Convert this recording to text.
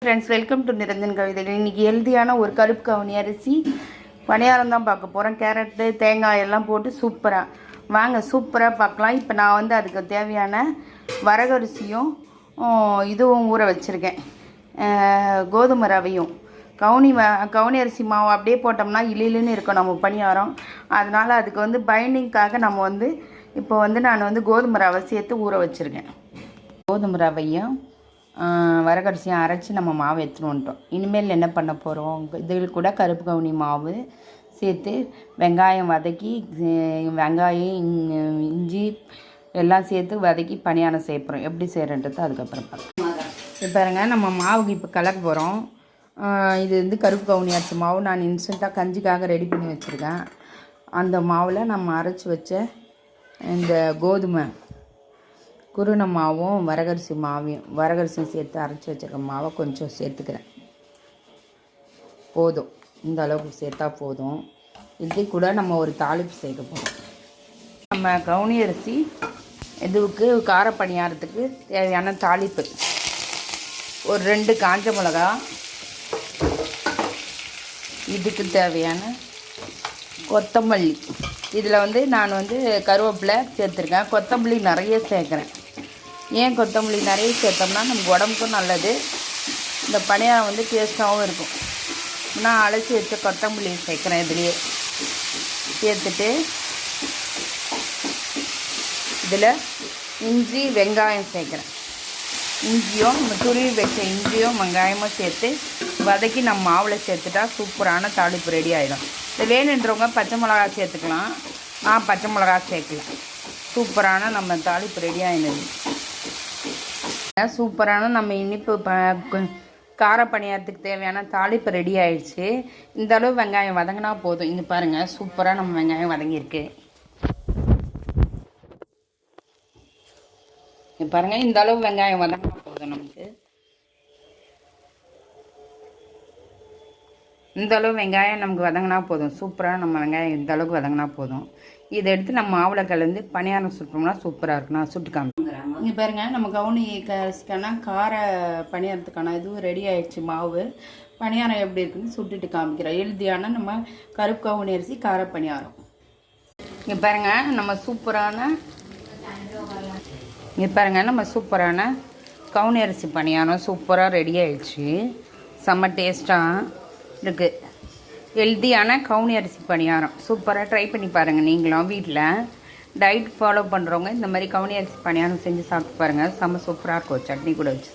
Friends, welcome to Niranjan கவிதைகள். இன்றைக்கி ஹெல்தியான ஒரு கருப்பு கவுனி அரிசி பணியாரம் தான் பார்க்க போகிறோம். கேரட்டு, தேங்காய் எல்லாம் போட்டு சூப்பராக வாங்க சூப்பராக பார்க்கலாம். இப்போ நான் அதுக்கு தேவையான வரகரிசியும் இதுவும் ஊற வச்சுருக்கேன், கோதுமை ரவையும். கவுனி அரிசி மாவு அப்படியே போட்டோம்னா இலிலுன்னு இருக்கும் நம்ம பணியாரம். அதனால் அதுக்கு பைண்டிங்காக நம்ம இப்போ நான் கோதுமை ரவை சேர்த்து ஊற வச்சுருக்கேன். கோதுமை ரவையும் வரகரிசியும் அரைச்சி நம்ம மாவு எடுத்துன்னு வந்துட்டோம். இனிமேல் என்ன பண்ண போகிறோம், இதில் கூட கருப்பு கவுனி மாவு சேர்த்து வெங்காயம் வதக்கி, வெங்காயம் இஞ்சி எல்லாம் சேர்த்து வதக்கி பணியாரம் செய்ய போகிறோம். எப்படி செய்கிறன்றது அதுக்கப்புறம் பார்க்கலாம். இப்போ பாருங்க, நம்ம மாவுக்கு இப்போ கலக்க போகிறோம். இது கருப்பு கவுனி அரிசி மாவு நான் இன்ஸ்டண்ட்டாக கஞ்சிக்காக ரெடி பண்ணி வச்சுருக்கேன். அந்த மாவில் நம்ம அரைச்சி வச்ச இந்த கோதுமை குருணை மாவும் வரகரிசியும் சேர்த்து அரைச்சி வச்சுருக்க மாவை கொஞ்சம் சேர்த்துக்கிறேன். போதும், இந்த அளவுக்கு சேர்த்தா போதும். இது கூட நம்ம ஒரு தாளிப்பு சேர்க்க போகிறோம். நம்ம கவுனி அரிசி இதுவுக்கு கார பணியாரத்துக்கு தேவையான தாளிப்பு ஒரு 2 காஞ்ச மிளகா, இதுக்கு தேவையான கொத்தமல்லி. இதில் நான் கருவேப்பிலை சேர்த்துருக்கேன். கொத்தமல்லி நிறைய சேர்க்குறேன். ஏன் கொத்தமல்லி நிறைய சேர்த்தோம்னா நமக்கு உடம்புக்கும் நல்லது, இந்த பணியாரம் டேஸ்ட்டாகவும் இருக்கும். நான் அழைச்சி வச்ச கொத்தமல்லி சேர்க்குறேன். இதுலேயே சேர்த்துட்டு இதில் இஞ்சி வெங்காயம் சேர்க்குறேன். இஞ்சியும் துருவி வச்ச இஞ்சியும் வெங்காயமும் சேர்த்து வதக்கி நம்ம மாவில் சேர்த்துட்டா சூப்பரான தாளிப்பு ரெடி ஆகிடும். இது வேணுன்றவங்க பச்சை மிளகா சேர்த்துக்கலாம். நான் பச்சை மிளகா சேர்க்கலாம். சூப்பரான நம்ம தாளிப்பு ரெடி ஆகிடுது. சூப்பரான நம்ம இனிப்பு கார பணியாரத்துக்கு தேவையான தாளிப்பு ரெடி ஆயிடுச்சு. இந்த அளவு வெங்காயம் வதங்கினா போதும். இங்கே பாருங்கள், சூப்பராக நம்ம வெங்காயம் வதங்கியிருக்கு. இங்கே பாருங்கள், இந்த அளவு வெங்காயம் வதங்கினா போதும். நமக்கு இந்த அளவு வெங்காயம் நமக்கு வதங்கினா போதும். சூப்பராக நம்ம வெங்காயம் இந்த அளவுக்கு வதங்கினா போதும். இதை எடுத்து நம்ம மாவில் கலந்து பணியாரம் சுட்டோம்னா சூப்பராக இருக்கும். நான் சுட்டு காமிக்கிறேன். இங்கே பாருங்கள், நம்ம கவுனி அரிசிக்கான கார பணியாரத்துக்கான இதுவும் ரெடி ஆகிடுச்சு. மாவு பணியாரம் எப்படி இருக்குன்னு சுட்டுட்டு காமிக்கிறேன். ஹெல்தியான நம்ம கருப்பு கவுனி அரிசி கார பணியாரம். இங்கே பாருங்கள், நம்ம சூப்பரான கவுனி அரிசி பணியாரம் சூப்பராக ரெடி ஆகிடுச்சு. செம்ம டேஸ்ட்டாக இருக்குது. ஹெல்தியான கவுனி அரிசி பணியாரம் சூப்பராக ட்ரை பண்ணி பாருங்கள். நீங்களும் வீட்டில் டயட் ஃபாலோ பண்ணுறவங்க இந்த மாதிரி கவுனி அரிசி பணியாரம் செஞ்சு சாப்பிட்டு பாருங்கள். செம்ம சூப்பராக இருக்கும். சட்னி கூட வச்சு